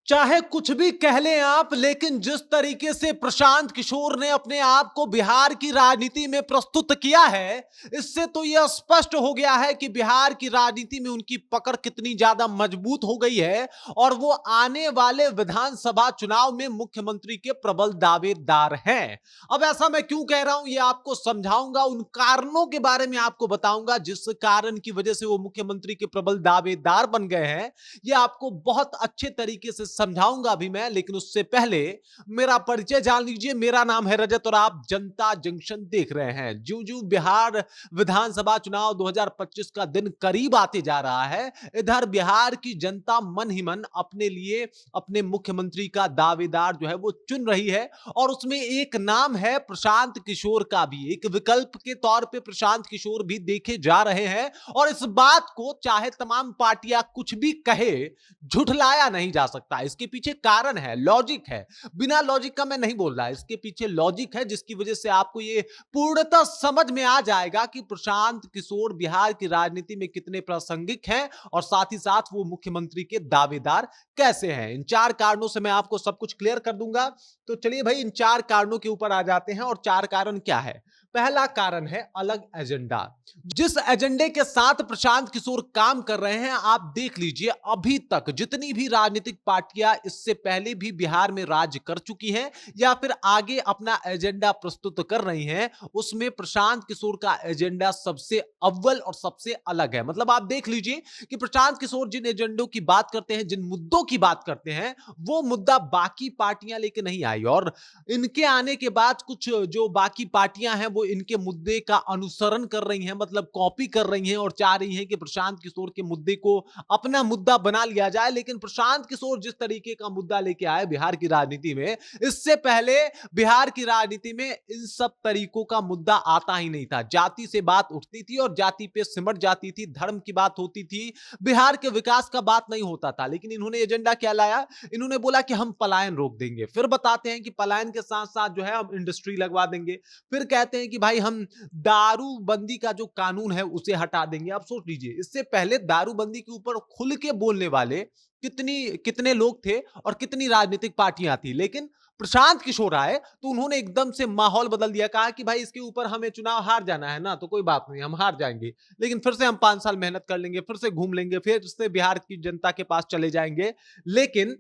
चाहे कुछ भी कह लें आप, लेकिन जिस तरीके से प्रशांत किशोर ने अपने आप को बिहार की राजनीति में प्रस्तुत किया है, इससे तो यह स्पष्ट हो गया है कि बिहार की राजनीति में उनकी पकड़ कितनी ज्यादा मजबूत हो गई है और वो आने वाले विधानसभा चुनाव में मुख्यमंत्री के प्रबल दावेदार हैं। अब ऐसा मैं क्यों कह रहा हूं, यह आपको समझाऊंगा, उन कारणों के बारे में आपको बताऊंगा जिस कारण की वजह से वो मुख्यमंत्री के प्रबल दावेदार बन गए हैं। ये आपको बहुत अच्छे तरीके से समझाऊंगा भी मैं, लेकिन उससे पहले मेरा परिचय जान लीजिए। मेरा नाम है रजत और आप जनता जंक्शन देख रहे हैं। ज्यों ज्यों बिहार विधानसभा चुनाव 2025 का दिन करीब आते जा रहा है, इधर बिहार की जनता मन ही मन अपने लिए अपने मुख्यमंत्री का दावेदार जो है वो चुन रही है और उसमें एक नाम है प्रशांत किशोर का भी। एक विकल्प के तौर पे प्रशांत किशोर भी देखे जा रहे हैं और इस बात को चाहे तमाम पार्टियां कुछ भी कहे, झुठलाया नहीं जा सकता। इसके पीछे कारण है, लॉजिक है। बिना लॉजिक का मैं नहीं बोल रहा, इसके पीछे लॉजिक है जिसकी वजह से आपको यह पूर्णतः समझ में आ जाएगा कि प्रशांत किशोर बिहार की राजनीति में कितने प्रासंगिक हैं और साथ ही साथ वो मुख्यमंत्री के दावेदार कैसे हैं। इन चार कारणों से मैं आपको सब कुछ क्लियर कर दूंगा। तो चलिए भाई, इन चार कारणों के ऊपर आ जाते हैं। और चार कारण क्या है? पहला कारण है अलग एजेंडा। जिस एजेंडे के साथ प्रशांत किशोर काम कर रहे हैं, आप देख लीजिए, अभी तक जितनी भी राजनीतिक पार्टियां इससे पहले भी बिहार में राज कर चुकी हैं या फिर आगे अपना एजेंडा प्रस्तुत कर रही हैं, उसमें प्रशांत किशोर का एजेंडा सबसे अव्वल और सबसे अलग है। मतलब आप देख लीजिए कि प्रशांत किशोर जिन एजेंडों की बात करते हैं, जिन मुद्दों की बात करते हैं, वो मुद्दा बाकी पार्टियां लेके नहीं आई और इनके आने के बाद कुछ जो बाकी पार्टियां हैं वो इनके मुद्दे का अनुसरण कर रही हैं, मतलब कॉपी कर रही हैं और चाह रही हैं कि प्रशांत किशोर के मुद्दे को अपना मुद्दा बना लिया जाए। लेकिन प्रशांत किशोर जिस तरीके का मुद्दा लेके आए बिहार की राजनीति में, इससे पहले बिहार की राजनीति में इन सब तरीकों का मुद्दा आता ही नहीं था। जाति से बात उठती थी और जाति पे सिमट जाती थी, धर्म की बात होती थी, बिहार के विकास का बात नहीं होता था। लेकिन इन्होंने एजेंडा क्या लाया? इन्होंने बोला कि हम पलायन रोक देंगे, फिर बताते हैं कि पलायन के साथ साथ जो है हम इंडस्ट्री लगवा देंगे, फिर कहते हैं कि भाई हम दारूबंदी का जो कानून है उसे हटा देंगे। आप सोच लीजिए, इससे पहले दारूबंदी के ऊपर खुल के बोलने वाले कितने लोग थे और कितनी राजनीतिक पार्टियां थी। लेकिन प्रशांत किशोर आए तो उन्होंने एकदम से माहौल बदल दिया। कहा कि भाई इसके ऊपर हमें चुनाव हार जाना है ना, तो कोई बात नहीं, हम हार जाएंगे, लेकिन फिर से हम 5 साल मेहनत कर लेंगे, फिर से घूम लेंगे, फिर से बिहार की जनता के पास चले जाएंगे। लेकिन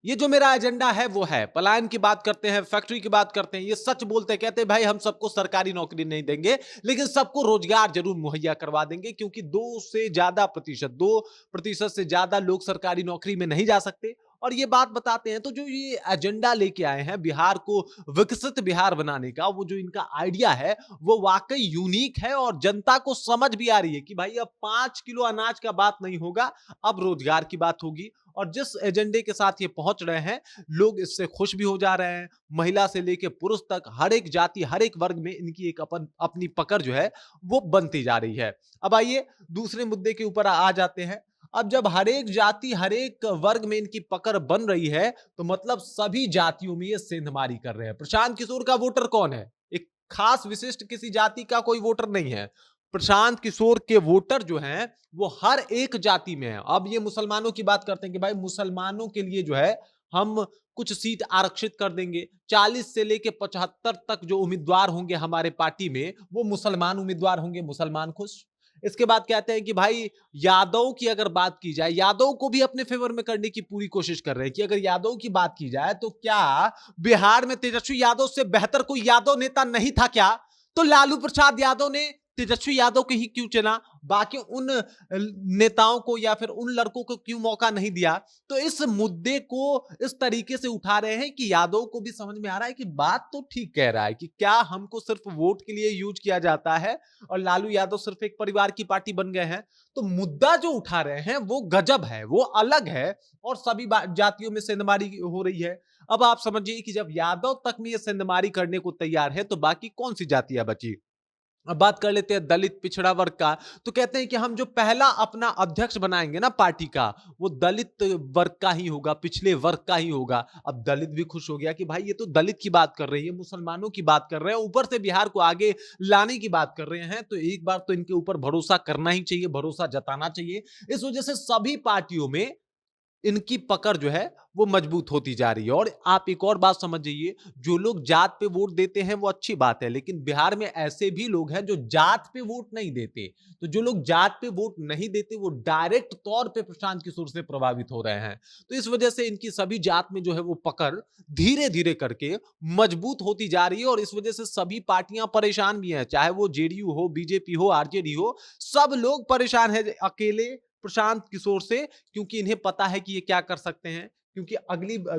ये जो मेरा एजेंडा है वो है पलायन की बात करते हैं, फैक्ट्री की बात करते हैं, ये सच बोलते हैं, कहते हैं भाई हम सबको सरकारी नौकरी नहीं देंगे, लेकिन सबको रोजगार जरूर मुहैया करवा देंगे, क्योंकि 2% से ज्यादा लोग सरकारी नौकरी में नहीं जा सकते। और ये बात बताते हैं। तो जो ये एजेंडा लेके आए हैं बिहार को विकसित बिहार बनाने का, वो जो इनका आइडिया है वो वाकई यूनिक है और जनता को समझ भी आ रही है कि भाई अब 5 किलो अनाज का बात नहीं होगा, अब रोजगार की बात होगी। और जिस एजेंडे के साथ ये पहुंच रहे हैं, लोग इससे खुश भी हो जा रहे हैं। महिला से लेकर पुरुष तक हर एक जाति, हर एक वर्ग में इनकी एक अपनी पकड़ जो है वो बनती जा रही है। अब आइए दूसरे मुद्दे के ऊपर आ जाते हैं। अब जब हर एक जाति, हर एक वर्ग में इनकी पकड़ बन रही है, तो मतलब सभी जातियों में ये सेंधमारी कर रहे हैं। प्रशांत किशोर का वोटर कौन है? एक खास विशिष्ट किसी जाति का कोई वोटर नहीं है। प्रशांत किशोर के वोटर जो हैं वो हर एक जाति में है। अब ये मुसलमानों की बात करते हैं कि भाई मुसलमानों के लिए जो है हम कुछ सीट आरक्षित कर देंगे। 40 से लेके 75 तक जो उम्मीदवार होंगे हमारे पार्टी में, वो मुसलमान उम्मीदवार होंगे, मुसलमान खुश। इसके बाद कहते हैं कि भाई यादव की अगर बात की जाए, यादव को भी अपने फेवर में करने की पूरी कोशिश कर रहे हैं कि अगर यादव की बात की जाए तो क्या बिहार में तेजस्वी यादव से बेहतर कोई यादव नेता नहीं था क्या? तो लालू प्रसाद यादव ने तेजस्वी यादव को ही क्यों चुना? बाकी उन नेताओं को या फिर उन लड़कों को क्यों मौका नहीं दिया? तो इस मुद्दे को इस तरीके से उठा रहे हैं कि यादव को भी समझ में आ रहा है कि बात तो ठीक कह रहा है कि क्या हमको सिर्फ वोट के लिए यूज किया जाता है और लालू यादव सिर्फ एक परिवार की पार्टी बन गए हैं। तो मुद्दा जो उठा रहे हैं वो गजब है, वो अलग है और सभी जातियों में सेंधमारी हो रही है। अब आप समझिए कि जब यादव तक में ये सेंधमारी करने को तैयार है, तो बाकी कौन सी जातियां बची? अब बात कर लेते हैं दलित पिछड़ा वर्ग का। तो कहते हैं कि हम जो पहला अपना अध्यक्ष बनाएंगे ना पार्टी का, वो दलित वर्ग का ही होगा, पिछले वर्ग का ही होगा। अब दलित भी खुश हो गया कि भाई ये तो दलित की बात कर रही है, मुसलमानों की बात कर रहे हैं, ऊपर से बिहार को आगे लाने की बात कर रहे हैं, तो एक बार तो इनके ऊपर भरोसा करना ही चाहिए, भरोसा जताना चाहिए। इस वजह से सभी पार्टियों में इनकी पकड़ जो है वो मजबूत होती जा रही है। और आप एक और बात समझ जाइए, जो लोग जात पे वोट देते हैं वो अच्छी बात है, लेकिन बिहार में ऐसे भी लोग हैं जो जात पे वोट नहीं देते। तो जो लोग जात पे वोट नहीं देते वो डायरेक्ट तौर पे प्रशांत किशोर से प्रभावित हो रहे हैं। तो इस वजह से इनकी सभी जात में जो है वो पकड़ धीरे धीरे करके मजबूत होती जा रही है, और इस वजह से सभी पार्टियां परेशान भी हैं, चाहे वो जेडीयू हो, बीजेपी हो, आरजेडी हो, सब लोग परेशान है अकेले प्रशांत किशोर से, क्योंकि इन्हें पता है कि ये क्या कर सकते हैं। क्योंकि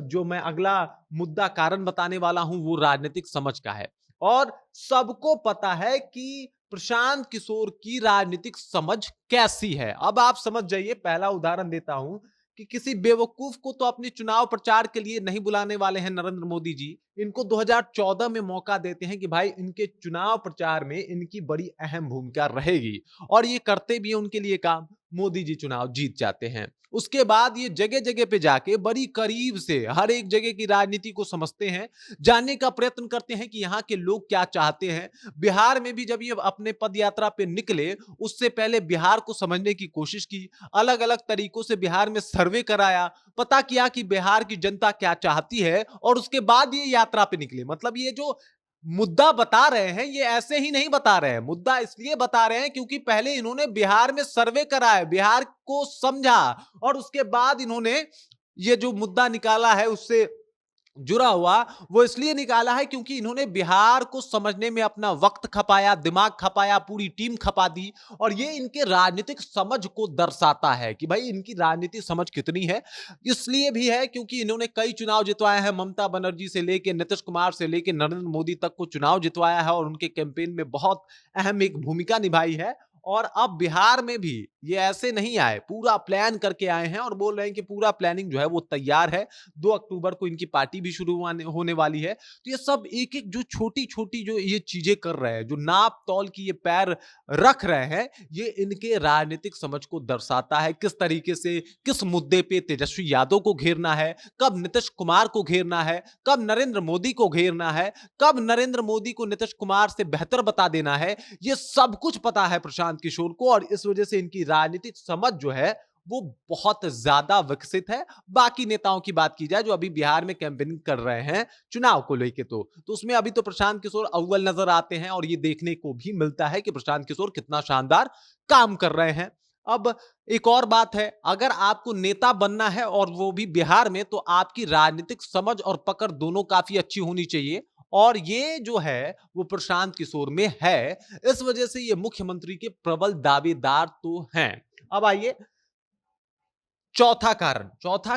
जो मैं अगला मुद्दा कारण बताने वाला हूं वो राजनीतिक समझ का है, और सबको पता है कि प्रशांत किशोर की राजनीतिक समझ कैसी है। अब आप समझ जाइए, पहला उदाहरण देता हूं कि किसी बेवकूफ को तो अपने चुनाव प्रचार के लिए नहीं बुलाने वाले हैं नरेंद्र मोदी जी। इनको 2014 में मौका देते हैं कि भाई इनके चुनाव प्रचार में इनकी बड़ी अहम भूमिका रहेगी, और ये करते भी हैं उनके लिए काम। मोदी जी चुनाव जीत जाते हैं। उसके बाद ये जगह जगह पे जाके बड़ी करीब से हर एक जगह की राजनीति को समझते हैं, जानने का प्रयत्न करते हैं कि यहाँ के लोग क्या चाहते हैं। बिहार में भी जब ये अपने पद यात्रा पे निकले, उससे पहले बिहार को समझने की कोशिश की, अलग अलग तरीकों से बिहार में सर्वे कराया, पता किया कि बिहार की जनता क्या चाहती है, और उसके बाद ये यात्रा पे निकले। मतलब ये जो मुद्दा बता रहे हैं ये ऐसे ही नहीं बता रहे हैं, मुद्दा इसलिए बता रहे हैं क्योंकि पहले इन्होंने बिहार में सर्वे कराया, बिहार को समझा, और उसके बाद इन्होंने ये जो मुद्दा निकाला है उससे जुड़ा हुआ, वो इसलिए निकाला है क्योंकि इन्होंने बिहार को समझने में अपना वक्त खपाया, दिमाग खपाया, पूरी टीम खपा दी, और ये इनके राजनीतिक समझ को दर्शाता है कि भाई इनकी राजनीतिक समझ कितनी है। इसलिए भी है क्योंकि इन्होंने कई चुनाव जितवाए हैं, ममता बनर्जी से लेके नीतीश कुमार से लेके नरेंद्र मोदी तक को चुनाव जितवाया है, और उनके कैंपेन में बहुत अहम एक भूमिका निभाई है। और अब बिहार में भी ये ऐसे नहीं आए, पूरा प्लान करके आए हैं, और बोल रहे हैं कि पूरा प्लानिंग जो है वो तैयार है। 2 अक्टूबर को इनकी पार्टी भी शुरू होने वाली है। तो ये सब एक एक जो छोटी छोटी जो ये चीजें कर रहे हैं, जो नाप तौल की ये पैर रख रहे हैं, ये इनके राजनीतिक समझ को दर्शाता है। किस तरीके से किस मुद्दे पे तेजस्वी यादव को घेरना है, कब नीतीश कुमार को घेरना है, कब नरेंद्र मोदी को घेरना है, कब नरेंद्र मोदी को नीतीश कुमार से बेहतर बता देना है, ये सब कुछ पता है प्रशांत किशोर को। और इस वजह से इनकी राजनीतिक समझ जो है वो बहुत ज्यादा विकसित है। बाकी नेताओं की बात की जाए जो अभी बिहार में कैंपेनिंग कर रहे हैं चुनाव को लेके, तो उसमें अभी तो प्रशांत किशोर अव्वल नजर आते हैं, और ये देखने को भी मिलता है कि प्रशांत किशोर कितना शानदार काम कर रहे हैं। अब एक और बात है, अगर आपको नेता बनना है और वो भी बिहार में, तो आपकी राजनीतिक समझ और पकड़ दोनों काफी अच्छी होनी चाहिए, और ये जो है वो प्रशांत किशोर में है। इस वजह से ये मुख्यमंत्री के प्रबल दावेदार तो हैं। अब आइए चौथा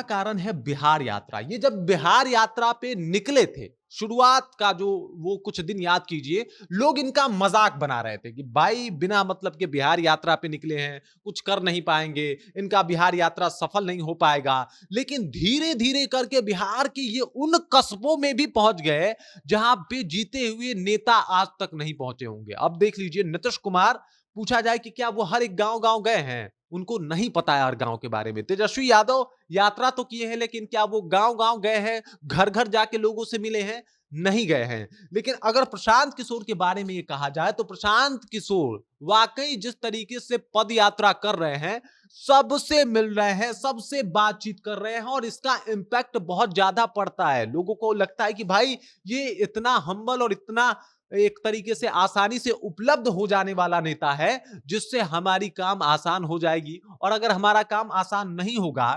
कारण है बिहार यात्रा। ये जब बिहार यात्रा पे निकले थे, शुरुआत का जो वो कुछ दिन याद कीजिए, लोग इनका मजाक बना रहे थे कि भाई बिना मतलब के बिहार यात्रा पे निकले हैं, कुछ कर नहीं पाएंगे, इनका बिहार यात्रा सफल नहीं हो पाएगा। लेकिन धीरे धीरे करके बिहार के ये उन कस्बों में भी पहुंच गए जहां पे जीते हुए नेता आज तक नहीं पहुंचे होंगे। अब देख लीजिए, नीतीश कुमार, पूछा जाए कि क्या वो हर एक गांव गांव गए हैं, उनको नहीं पता है हर गांव के बारे में। तेजस्वी यादव यात्रा तो किए हैं, लेकिन क्या वो गांव गांव गए हैं, घर घर जाके लोगों से मिले हैं? नहीं गए हैं। लेकिन अगर प्रशांत किशोर के बारे में ये कहा जाए तो प्रशांत किशोर वाकई जिस तरीके से पद यात्रा कर रहे हैं, सबसे मिल रहे हैं, सबसे बातचीत कर रहे हैं, और इसका इंपैक्ट बहुत ज्यादा पड़ता है। लोगों को लगता है कि भाई ये इतना हम्बल और इतना एक तरीके से आसानी से उपलब्ध हो जाने वाला नेता है, जिससे हमारी काम आसान हो जाएगी। और अगर हमारा काम आसान नहीं होगा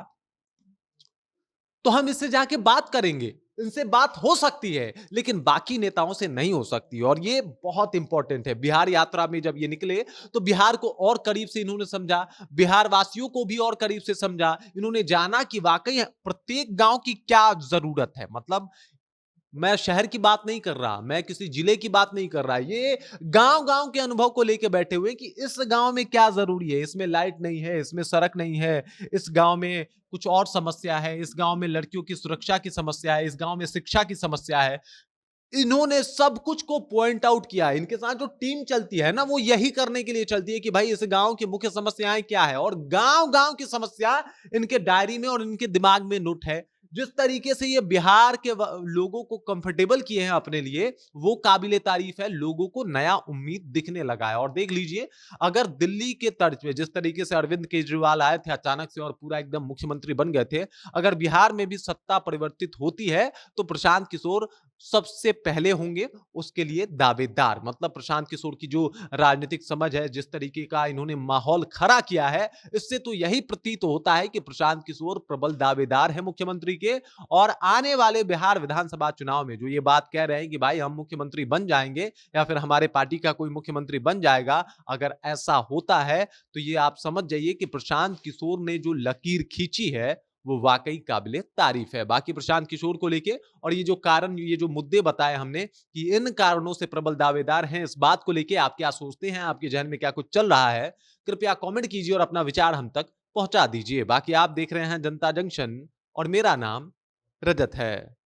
तो हम इससे जाके बात करेंगे, इनसे बात हो सकती है, लेकिन बाकी नेताओं से नहीं हो सकती। और ये बहुत इंपॉर्टेंट है। बिहार यात्रा में जब ये निकले तो बिहार को और करीब से इन्होंने समझा, बिहार वासियों को भी और करीब से समझा। इन्होंने जाना कि वाकई प्रत्येक गांव की क्या जरूरत है। मतलब मैं शहर की बात नहीं कर रहा, मैं किसी जिले की बात नहीं कर रहा, ये गांव गांव के अनुभव को लेकर बैठे हुए कि इस गांव में क्या जरूरी है, इसमें लाइट नहीं है, इसमें सड़क नहीं है, इस गांव में कुछ और समस्या है, इस गांव में लड़कियों की सुरक्षा की समस्या है, इस गांव में शिक्षा की समस्या है। इन्होंने सब कुछ को पॉइंट आउट किया। इनके साथ जो टीम चलती है ना, वो यही करने के लिए चलती है कि भाई इस गांव की मुख्य समस्याएं क्या है, और गांव गांव की समस्या इनके डायरी में और इनके दिमाग में नोट है। जिस तरीके से ये बिहार के लोगों को कंफर्टेबल किए हैं अपने लिए, वो काबिले तारीफ है। लोगों को नया उम्मीद दिखने लगा है। और देख लीजिए, अगर दिल्ली के तर्ज पे जिस तरीके से अरविंद केजरीवाल आए थे अचानक से और पूरा एकदम मुख्यमंत्री बन गए थे, अगर बिहार में भी सत्ता परिवर्तित होती है तो प्रशांत किशोर सबसे पहले होंगे उसके लिए दावेदार। मतलब प्रशांत किशोर की जो राजनीतिक समझ है, जिस तरीके का इन्होंने माहौल खड़ा किया है, इससे तो यही प्रतीत होता है कि प्रशांत किशोर प्रबल दावेदार है मुख्यमंत्री के। और आने वाले बिहार विधानसभा चुनाव में जो ये बात कह रहे हैं कि भाई हम मुख्यमंत्री बन जाएंगे या फिर हमारे पार्टी का कोई मुख्यमंत्री बन जाएगा, अगर ऐसा होता है तो ये आप समझ जाइए कि प्रशांत किशोर ने जो लकीर खींची है वो वाकई काबिले तारीफ है। बाकी प्रशांत किशोर को लेके और ये जो कारण, ये जो मुद्दे बताए हमने कि इन कारणों से प्रबल दावेदार हैं, इस बात को लेके आप क्या सोचते हैं, आपके जहन में क्या कुछ चल रहा है, कृपया कमेंट कीजिए और अपना विचार हम तक पहुंचा दीजिए। बाकी आप देख रहे हैं जनता जंक्शन और मेरा नाम रजत है।